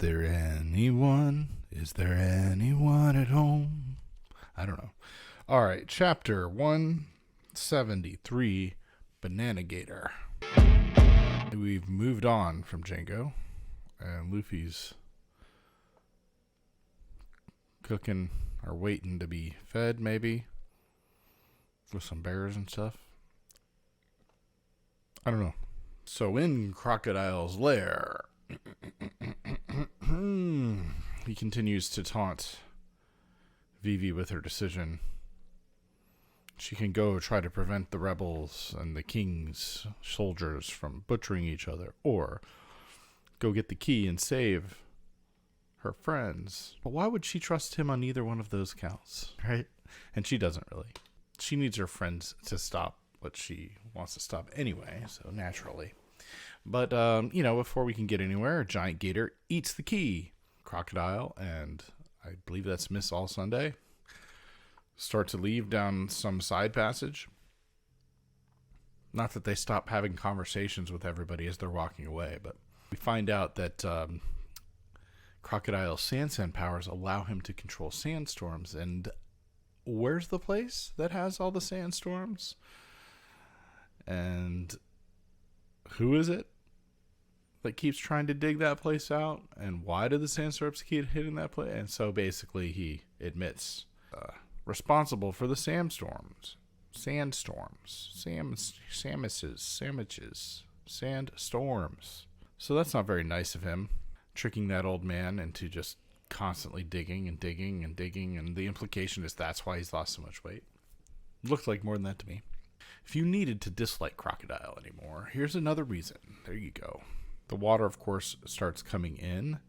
there anyone? Is there anyone at home? I don't know. All right, chapter 173, Banana Gator. We've moved on from Django, and Luffy's cooking or waiting to be fed, maybe, with some bears and stuff. I don't know. So in Crocodile's lair, he continues to taunt Vivi with her decision. She can go try to prevent the rebels and the king's soldiers from butchering each other, or go get the key and save her friends. But why would she trust him on either one of those counts, right? And she doesn't really. She needs her friends to stop what she wants to stop anyway, so naturally. But, before we can get anywhere, a giant gator eats the key. Crocodile, and I believe that's Miss All Sunday, start to leave down some side passage. Not that they stop having conversations with everybody as they're walking away, but we find out that Crocodile's sand powers allow him to control sandstorms. And where's the place that has all the sandstorms? And who is it that keeps trying to dig that place out? And why do the sandstorms keep hitting that place? And so basically he admits responsible for the sandstorms. So that's not very nice of him, tricking that old man into just constantly digging and digging and digging, and the implication is that's why he's lost so much weight. Looked like more than that to me. If you needed to dislike Crocodile anymore, here's another reason. There you go. The water, of course, starts coming in,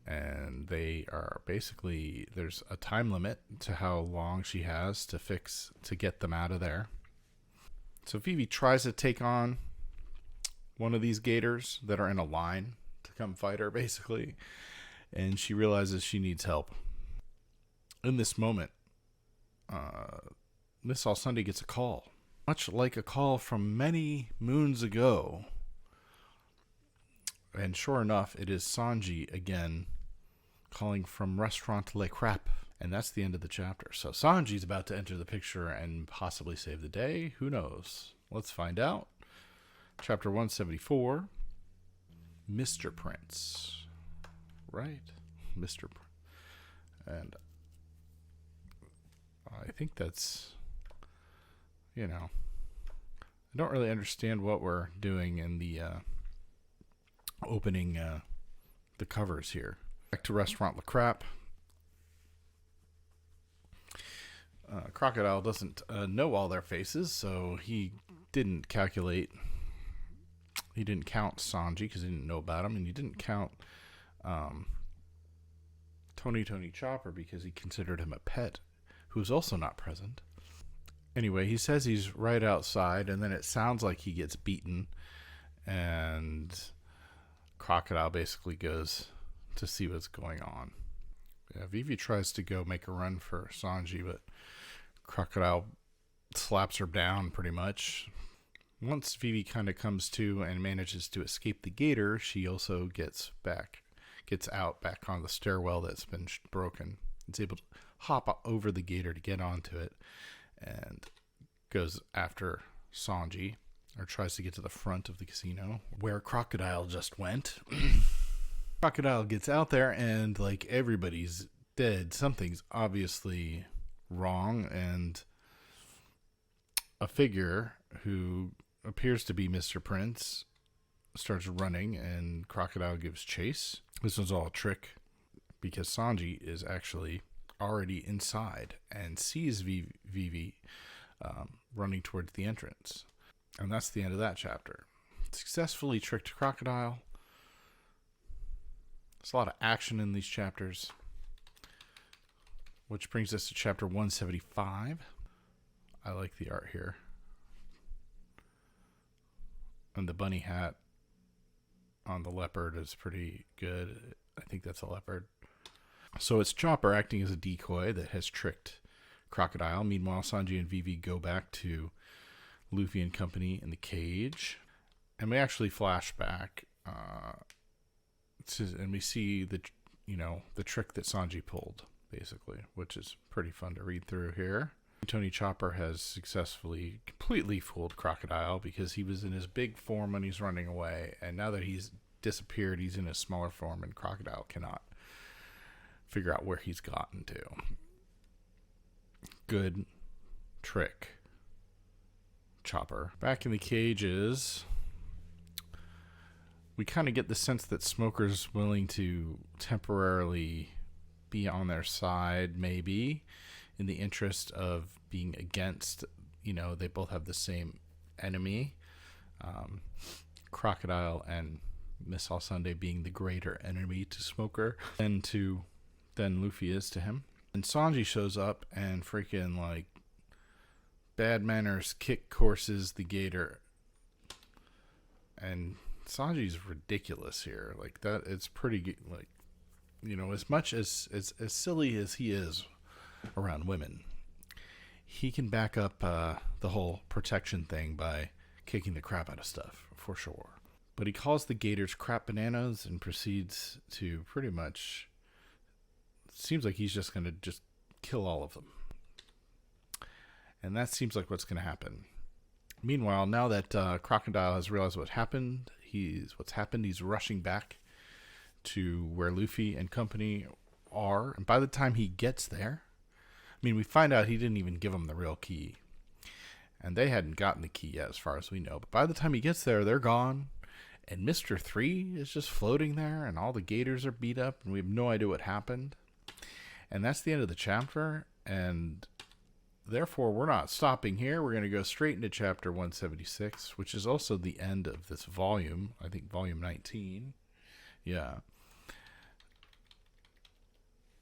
and they are basically, there's a time limit to how long she has to get them out of there. So Vivi tries to take on one of these gators that are in a line to come fight her, basically, and she realizes she needs help. In this moment, Miss All Sunday gets a call, much like a call from many moons ago. And sure enough, it is Sanji again, calling from Restaurant Le Crap. And that's the end of the chapter. So Sanji's about to enter the picture and possibly save the day. Who knows? Let's find out. Chapter 174, Mr. Prince. Right? Mr. Prince. And I think that's, I don't really understand what we're doing in the opening the covers here. Back to Restaurant Le Crap. Crocodile doesn't know all their faces, so he didn't count Sanji because he didn't know about him, and he didn't count Tony Chopper because he considered him a pet, who was also not present. Anyway, he says he's right outside, and then it sounds like he gets beaten, and Crocodile basically goes to see what's going on. Yeah, Vivi tries to go make a run for Sanji, but Crocodile slaps her down pretty much. Once Vivi kind of comes to and manages to escape the gator, she also gets out back on the stairwell that's been broken. It's able to hop over the gator to get onto it, and goes after Sanji, or tries to get to the front of the casino where Crocodile just went. Crocodile gets out there, and like everybody's dead. Something's obviously wrong, and a figure who appears to be Mr. Prince starts running, and Crocodile gives chase. This was all a trick because Sanji is actually already inside and sees Vivi running towards the entrance. And that's the end of that chapter. Successfully tricked Crocodile. There's a lot of action in these chapters. Which brings us to chapter 175. I like the art here. And the bunny hat on the leopard is pretty good. I think that's a leopard. So it's Chopper acting as a decoy that has tricked Crocodile. Meanwhile, Sanji and Vivi go back to Luffy and company in the cage. And we actually flash back And we see the trick that Sanji pulled, basically, which is pretty fun to read through here. Tony Chopper has successfully completely fooled Crocodile because he was in his big form when he's running away, and now that he's disappeared, he's in his smaller form, and Crocodile cannot figure out where he's gotten to. Good trick, Chopper. Back in the cages, we kind of get the sense that Smoker's willing to temporarily be on their side, maybe, in the interest of being against, they both have the same enemy. Crocodile and Miss All Sunday being the greater enemy to Smoker than Luffy is to him. And Sanji shows up and freaking, like, bad manners kick courses the Gator. And Sanji's ridiculous here. Like, that, it's pretty, like, as much as silly as he is around women, he can back up the whole protection thing by kicking the crap out of stuff, for sure. But he calls the Gators crap bananas and proceeds to pretty much, seems like he's just going to just kill all of them. And that seems like what's going to happen. Meanwhile, now that Crocodile has realized what's happened, he's rushing back to where Luffy and company are. And by the time he gets there, we find out he didn't even give them the real key. And they hadn't gotten the key yet, as far as we know. But by the time he gets there, they're gone. And Mr. 3 is just floating there, and all the Gators are beat up, and we have no idea what happened. And that's the end of the chapter, and therefore we're not stopping here. We're going to go straight into chapter 176, which is also the end of this volume. I think volume 19. Yeah.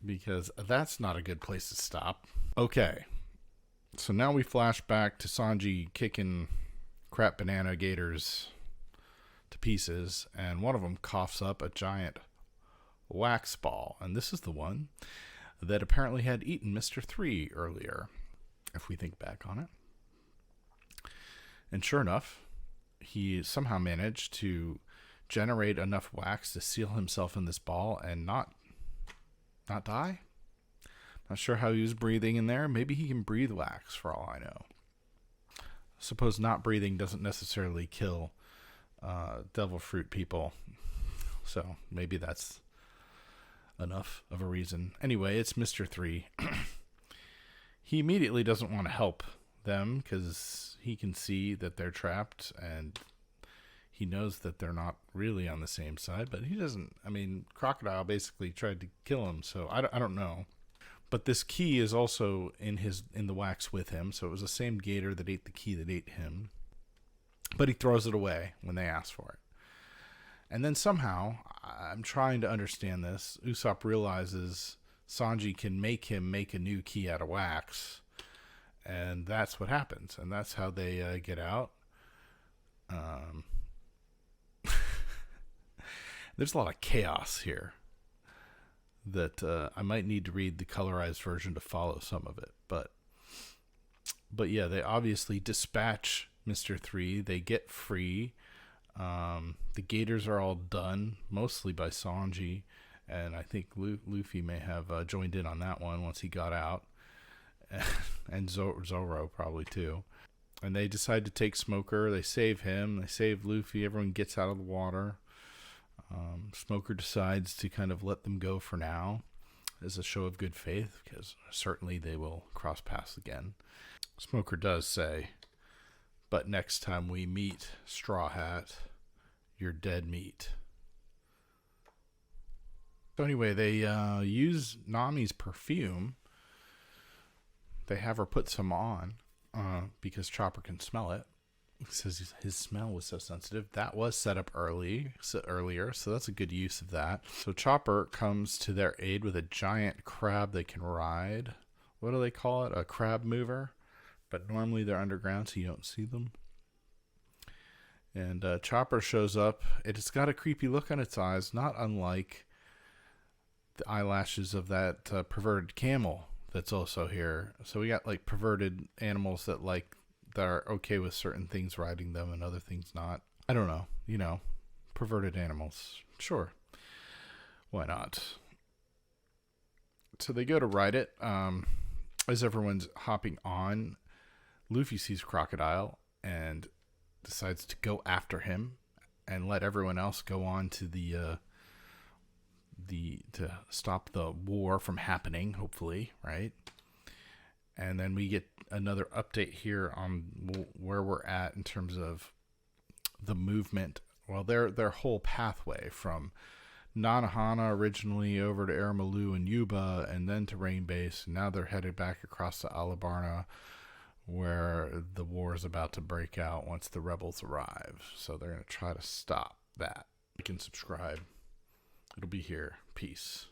Because that's not a good place to stop. Okay. So now we flash back to Sanji kicking crap banana Gators to pieces, and one of them coughs up a giant wax ball. And this is the one that apparently had eaten Mr. 3 earlier, if we think back on it. And sure enough, he somehow managed to generate enough wax to seal himself in this ball and not die. Not sure how he was breathing in there. Maybe he can breathe wax, for all I know. Suppose not breathing doesn't necessarily kill devil fruit people. So maybe that's enough of a reason. Anyway, it's Mr. 3. He immediately doesn't want to help them because he can see that they're trapped, and he knows that they're not really on the same side, but he doesn't. Crocodile basically tried to kill him, so I don't know. But this key is also in the wax with him, so it was the same Gator that ate the key that ate him. But he throws it away when they ask for it. And then somehow, I'm trying to understand this, Usopp realizes Sanji can make him make a new key out of wax, and that's what happens, and that's how they get out. There's a lot of chaos here that I might need to read the colorized version to follow some of it. But yeah, they obviously dispatch Mr. 3. They get free. The Gators are all done, mostly by Sanji. And I think Luffy may have joined in on that one once he got out. And Zoro probably too. And they decide to take Smoker. They save him. They save Luffy. Everyone gets out of the water. Smoker decides to kind of let them go for now as a show of good faith, because certainly they will cross paths again. Smoker does say, "But next time we meet, Straw Hat, you're dead meat." So anyway, they use Nami's perfume. They have her put some on because Chopper can smell it. He says his smell was so sensitive. That was set up earlier, so that's a good use of that. So Chopper comes to their aid with a giant crab they can ride. What do they call it? A crab mover. But normally they're underground, so you don't see them. And Chopper shows up. It's got a creepy look on its eyes, not unlike the eyelashes of that perverted camel that's also here. So we got like perverted animals that are okay with certain things riding them and other things not. I don't know, perverted animals. Sure. Why not? So they go to ride it. As everyone's hopping on, Luffy sees Crocodile and decides to go after him and let everyone else go on to to stop the war from happening, hopefully, right? And then we get another update here on where we're at in terms of the movement. Well, their whole pathway from Nanohana originally over to Eremalu and Yuba, and then to Rain Base. And now they're headed back across to Alabarna, where the war is about to break out once the rebels arrive. So they're going to try to stop that. You can subscribe. It'll be here. Peace.